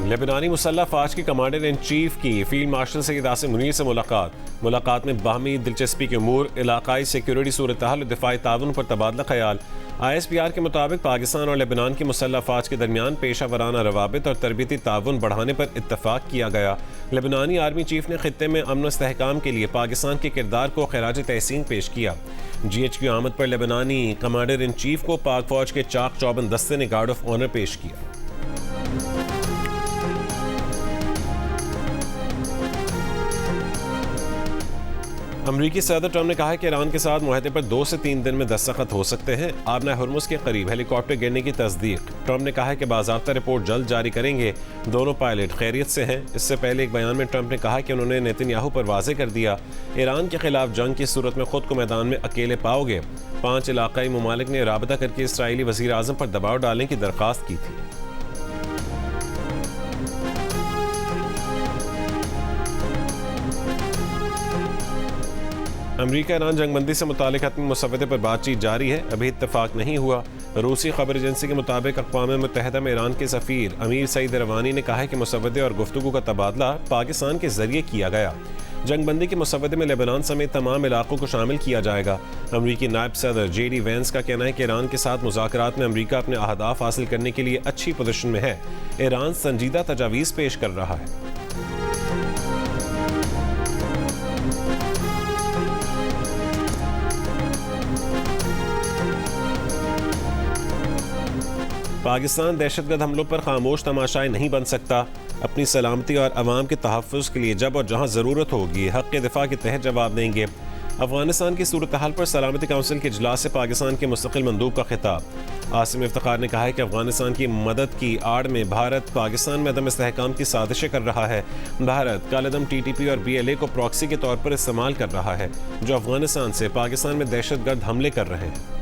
लेबनानी मुसल्लह फ़ौज के commander in chief की फील्ड मार्शल सैयद आसिम मुनीर से मुलाकात में बाहमी दिलचस्पी के उमूर, इलाकाई सिक्योरिटी सूरत हाल और दिफाई ताउन पर तबादला ख्याल। ISPR के मुताबिक पाकिस्तान और लेबनान की मुसल्लह फ़ौज के दरमियान पेशा वराना रवाबित और तरबियती ताउन बढ़ाने पर इत्तफाक किया गया। लेबनानी आर्मी चीफ ने खित्ते में अमन इस्तेहकाम के लिए पाकिस्तान के किरदार को खराज तहसीन पेश किया। GHQ आमद पर लेबनानी कमांडर इन चीफ को पाक फ़ौज के चाक चौबंद दस्ते ने गार्ड ऑफ ऑनर पेश किया। अमरीकी सदर ट्रंप ने कहा है कि ईरान के साथ मुआहदे पर 2 से 3 दिन में दस्तखत हो सकते हैं। आबना हुर्मुज़ के करीब हेलीकॉप्टर गिरने की तस्दीक। ट्रंप ने कहा है कि बाज़ाब्ता रिपोर्ट जल्द जारी करेंगे। दोनों पायलट खैरियत से हैं। इससे पहले एक बयान में ट्रंप ने कहा कि उन्होंने नेतन्याहू पर वाज़े कर दिया, ईरान के खिलाफ जंग की सूरत में खुद को मैदान में अकेले पाओगे। 5 इलाकाई ममालिक ने राबता करके इसराइली वज़ीर आज़म पर दबाव डालने की दरख्वास्त की थी। अमरीका ईरान जंगबंदी से मुतालिक हतमी मुसव्वदे पर बातचीत जारी है, अभी इत्तफाक नहीं हुआ। रूसी खबर एजेंसी के मुताबिक अक़वाम मुत्तहिदा में ईरान के सफ़ीर अमीर सईद रवानी ने कहा है कि मुसव्वदे और गुफ्तगू का तबादला पाकिस्तान के जरिए किया गया। जंगबंदी के मुसव्वदे में लेबनान समेत तमाम इलाकों को शामिल किया जाएगा। अमरीकी नायब सदर JD वेंस का कहना है कि ईरान के साथ मुज़ाकरात में अमरीका अपने अहदाफ हासिल करने के लिए अच्छी पोजीशन में है। ईरान संजीदा तजावीज़ पेश कर रहा है। पाकिस्तान दहशतगर्द हमलों पर खामोश तमाशाई नहीं बन सकता। अपनी सलामती और अवाम के तहफ़्फ़ुज़ के लिए जब और जहाँ ज़रूरत होगी हक़ के दिफ़ा के तहत जवाब देंगे। अफ़गानिस्तान की सूरत हाल पर सलामती काउंसिल के इजलास से पाकिस्तान के मुस्तक़िल मंदूब का खिताब। आसिम इफ्तिखार ने कहा है कि अफ़गानिस्तान की मदद की आड़ में भारत पाकिस्तान में अदम इस्तेहकाम की साजिशें कर रहा है। भारत कालेदम TTP और BLA को प्रॉक्सी के तौर पर इस्तेमाल कर रहा है, जो अफ़गानिस्तान से पाकिस्तान में दहशतगर्द हमले कर रहे हैं।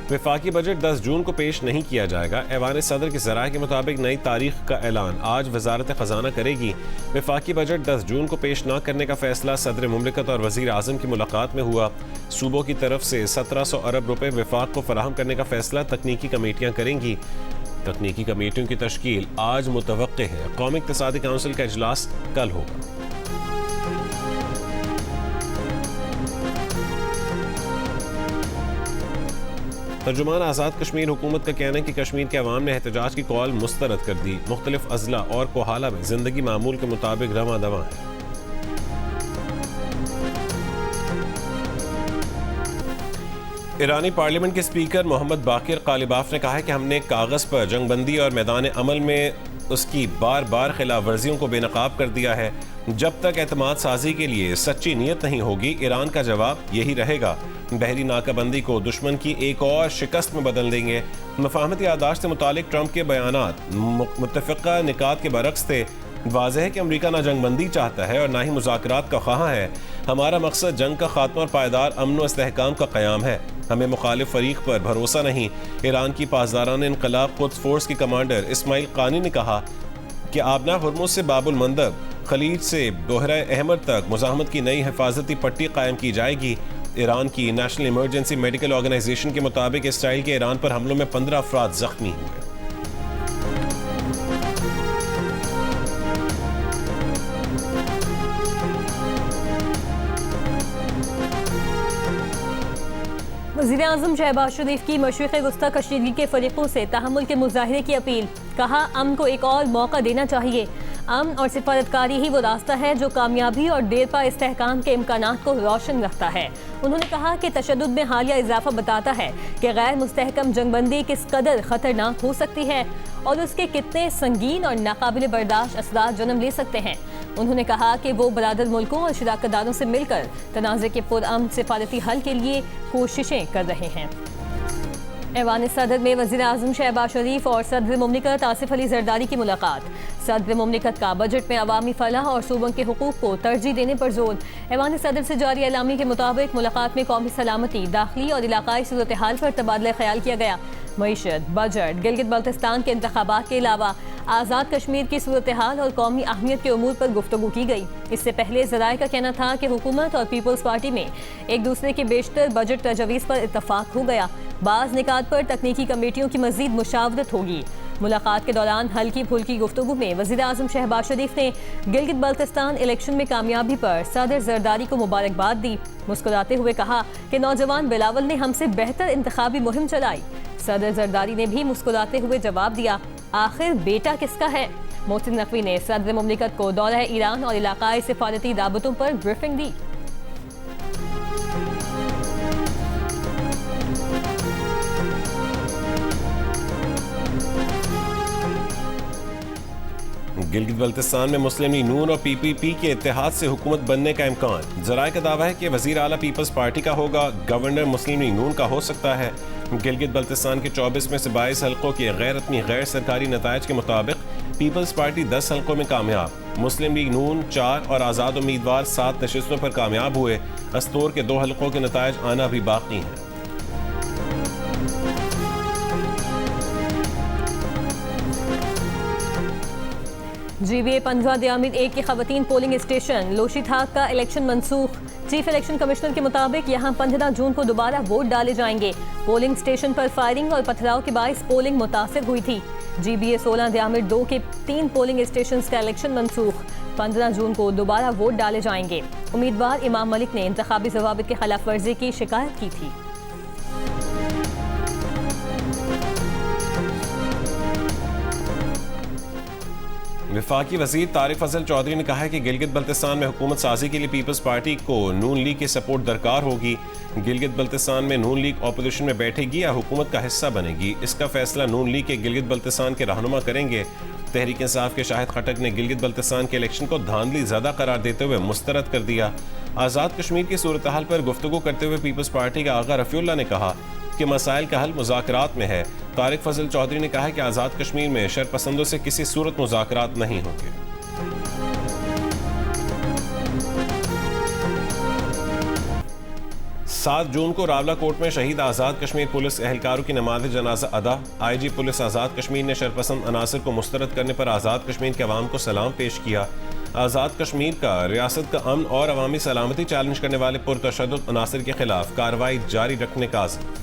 वफाकी बजट 10 जून को पेश नहीं किया जाएगा। ऐवान सदर के ज़राए के मुताबिक नई तारीख का ऐलान आज वजारत ख़जाना करेगी। वफाकी बजट 10 जून को पेश न करने का फैसला सदर मुमलिकत और वज़ीर आज़म की मुलाकात में हुआ। सूबों की तरफ से 1700 अरब रुपए वफाक को फराहम करने का फैसला तकनीकी कमेटियाँ करेंगी। तकनीकी कमेटियों की तश्कील आज मुतवक्के है। कौमी इक़्तिसादी काउंसिल का इजलास कल होगा। तर्जुमान आज़ाद कश्मीर हुकूमत का कहना है कि कश्मीर के अवाम ने एहतजाज की कॉल मुस्तरद कर दी। मुख्तलिफ अजला और कोहाला में जिंदगी मामूल के मुताबिक रवां दवां है। ईरानी पार्लियामेंट के स्पीकर मोहम्मद बाकिर कालिबाफ ने कहा है कि हमने कागज़ पर जंगबंदी और मैदान अमल में उसकी बार बार खिलाफ वर्जियों को बेनकाब कर दिया है। जब तक एतमाद साजी के लिए सच्ची नीयत नहीं होगी, ईरान का जवाब यही रहेगा। बहरी नाकाबंदी को दुश्मन की एक और शिकस्त में बदल देंगे। मुफाहमती याददाश्त से मुतालिक ट्रंप के बयानात मुत्तफ़िक़ा निकात के बरक्स थे। वाज़ेह है कि अमरीका ना जंगबंदी चाहता है और ना ही मुज़ाकरात का ख़्वाह है। हमारा मकसद जंग का खात्मा और पायदार अमन व इस्तेहकाम का क़याम है। हमें मुखालिफ फरीक पर भरोसा नहीं। ईरान की पासदारान इनक़लाब क़ुद्स फोर्स की कमांडर इस्माइल क़ानी ने कहा कि आबना हुर्मुज़ से बाबुल मंदब, खलीज से बहरा अहमद तक मुज़ाहमत की नई हिफाजती पट्टी कायम की जाएगी। ईरान की नेशनल इमरजेंसी मेडिकल ऑर्गेनाइजेशन के मुताबिक इसराइल के ईरान पर हमलों में 15 अफराद जख्मी हुए। वज़ीर आज़म शहबाज शरीफ की मशरिक़ वस्ता कशीदगी के फरीक़ों से तहम्मुल के मुजाहिरे की अपील। कहा, अमन को एक और मौका देना चाहिए। अमन और सिफारतकारी ही वो रास्ता है जो कामयाबी और देरपा इस्तेहकाम के इम्कानात को रोशन रखता है। उन्होंने कहा कि तशद्दुद में हालिया इजाफा बताता है कि गैर मुस्तहकम जंगबंदी किस कदर ख़तरनाक हो सकती है और उसके कितने संगीन और नाकाबिल बर्दाश्त असरात जन्म ले सकते हैं। उन्होंने कहा कि वो बरादर मुल्कों और शराकतदारों से मिलकर तनाज़े के पुरअमन सिफारती हल के लिए कोशिशें कर रहे हैं। ऐवान सदर में वज़ीर आज़म शहबाज शरीफ और सदर मुमलिकत आसिफ अली जरदारी की मुलाकात। सदर मुमलिकत का बजट में अवामी फलाह और सूबों के हुकूक को तरजीह देने पर जोर। ऐवान सदर से जारी एलामी के मुताबिक मुलाकात में कौमी सलामती, दाखिली और इलाकाई सूरत हाल पर तबादला ख्याल किया गया। मईशत, बजट, गिलगित बल्तिस्तान के इंतखाबात के अलावा आज़ाद कश्मीर की सूरत हाल और कौमी अहमियत के उमूर पर गुफ्तगू की गई। इससे पहले ज़राए का कहना था कि हुकूमत और पीपल्स पार्टी में एक दूसरे के बेशतर बजट तजवीज़ पर इत्तफाक हो गया। बाज़ निकात पर तकनीकी कमेटियों की मज़ीद मुशावरत होगी। मुलाकात के दौरान हल्की फुल्की गुफ्तगू में वज़ीर आज़म शहबाज शरीफ ने गिलगित बल्तिस्तान इलेक्शन में कामयाबी पर सदर जरदारी को मुबारकबाद दी। मुस्कुराते हुए कहा कि नौजवान बिलावल ने हमसे बेहतर इंतखाबी मुहिम चलाई। सदर जरदारी ने भी मुस्कुराते हुए जवाब दिया, आखिर बेटा किसका है। मोहसिन नकवी ने सदर मुमलिकत को दौरा ईरान और इलाकाई सिफारती दावतों पर ब्रीफिंग दी। गिलगित बल्तिस्तान में मुस्लिम लीग नून और पीपीपी के इत्तेहाद से हुकूमत बनने का इम्कान। जराए का दावा है कि वजीर आला पीपल्स पार्टी का होगा, गवर्नर मुस्लिम लीग नून का हो सकता है। गिलगित बल्तिस्तान के 24 में से 22 हल्कों के गैर सरकारी नतायज के मुताबिक पीपल्स पार्टी 10 हल्कों में कामयाब। मुस्लिम लीग नून 4 और आज़ाद उम्मीदवार 7 नशिस्तों पर कामयाब हुए। अस्तोर के 2 हल्कों के नतायज आना भी बाकी हैं। GBA 15 दियामिद 1 की खवातीन पोलिंग स्टेशन लोशीथाक का इलेक्शन मनसूख। चीफ इलेक्शन कमिश्नर के मुताबिक यहां 15 जून को दोबारा वोट डाले जाएंगे। पोलिंग स्टेशन पर फायरिंग और पथराव के बायस पोलिंग मुतासिर हुई थी। GBA 16 दियामिद 2 के 3 पोलिंग स्टेशन का इलेक्शन मनसूख। 15 जून को दोबारा वोट डाले जाएंगे। उम्मीदवार इमाम मलिक ने इंतखाबी ज़वाबित की खिलाफ वर्जी की शिकायत की थी। वफाकी वज़ीर तारिक फजल चौधरी ने कहा है कि गिलगित बल्तिस्तान में हुकूमत साजी के लिए पीपल्स पार्टी को नून लीग की सपोर्ट दरकार होगी। गिलगित बल्तिस्तान में नून लीग ऑपोजिशन में बैठेगी या हुकूमत का हिस्सा बनेगी, इसका फैसला नून लीग के गिलगित बल्तिस्तान के रहनुमा करेंगे। तहरीक इंसाफ के शाहिद खटक ने गिलगित बल्तिस्तान के इलेक्शन को धांधली ज़्यादा करार देते हुए मुस्तरद कर दिया। आज़ाद कश्मीर की सूरत हाल पर गुफ्तगू करते हुए पीपल्स पार्टी के आगा रफ़ीउल्लाह ने कहा कि मसाइल का हल मुज़ाकरात में है। तारिक फजल चौधरी ने कहा है कि आज़ाद कश्मीर में शरपसंदों से किसी सूरत मुज़ाकरात नहीं होंगे। 7 जून को रावला कोर्ट में शहीद आज़ाद कश्मीर पुलिस एहलकारों की नमाज जनाजा अदा। IG पुलिस आज़ाद कश्मीर ने शरपसंद अनासर को मुस्तरद करने पर आज़ाद कश्मीर के अवाम को सलाम पेश किया। आज़ाद कश्मीर का रियासत का अमन और अवामी सलामती चैलेंज करने वाले पुरतशद्दुद अनासर के खिलाफ कार्रवाई जारी रखने का आज़म।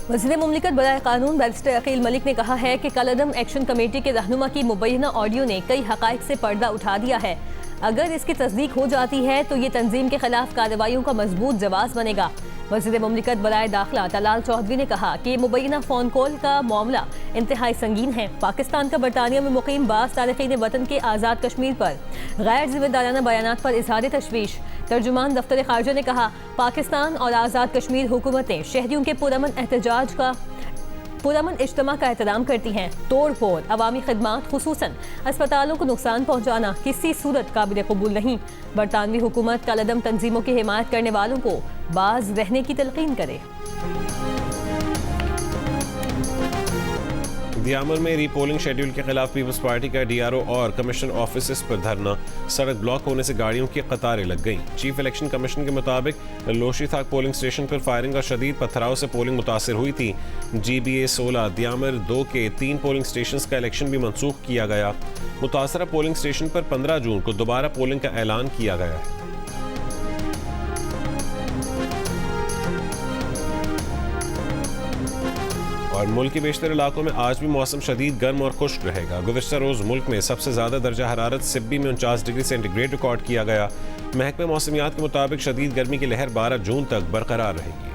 वज़ीर मुमलिकत बराए कानून बैरिस्टर अकील मलिक ने कहा है कि कलअदम एक्शन कमेटी के रहनुमा की मुबैना ऑडियो ने कई हक़ाइक़ से पर्दा उठा दिया है। अगर इसकी तस्दीक हो जाती है तो ये तंजीम के खिलाफ कार्रवाइयों का मजबूत जवाब बनेगा। वज़ीर मुमलिकत बराए दाखिला तलाल चौधरी ने कहा कि मुबैना फ़ोन कॉल का मामला इंतहाई संगीन है। पाकिस्तान का बरतानिया में मुकीम बाज़ तारिकीन वतन के आज़ाद कश्मीर पर गैर जिम्मेदाराना बयानात पर इज़हार तशवीश। तर्जुमान दफ्तर खारजा ने कहा, पाकिस्तान और आज़ाद कश्मीर हुकूमतें शहरियों के पुरअमन एहतजाज का पुरअमन इज्तिमा का एहतराम करती हैं। तोड़ फोड़, अवामी खदमात खुसूसन अस्पतालों को नुकसान पहुँचाना किसी सूरत काबिल कबूल नहीं। बरतानवी हुकूमत कलअदम तंजीमों की हिमायत करने वालों को बाज रहने की तलकीन करे। दियामर में रीपोलिंग शेड्यूल के खिलाफ पीपल्स पार्टी का DRO और कमिश्नर ऑफिस पर धरना। सड़क ब्लॉक होने से गाड़ियों की कतारें लग गईं। चीफ इलेक्शन कमिश्नर के मुताबिक लोशीथाक पोलिंग स्टेशन पर फायरिंग और शदीद पथराव से पोलिंग मुतासिर हुई थी। GBA 16 दियामर 2 के 3 पोलिंग स्टेशन का इलेक्शन भी मनसूख किया गया। मुतासरा पोलिंग स्टेशन पर 15 जून को दोबारा पोलिंग का ऐलान किया गया है। और मुल्क के बेशतर इलाकों में आज भी मौसम शदीद गर्म और खुश्क रहेगा। गुज़िश्ता रोज़ मुल्क में सबसे ज़्यादा दर्जा हरारत सिब्बी में 49 डिग्री सेंटीग्रेड रिकॉर्ड किया गया। महकमे मौसमियात के मुताबिक शदीद गर्मी की लहर 12 जून तक बरकरार रहेगी।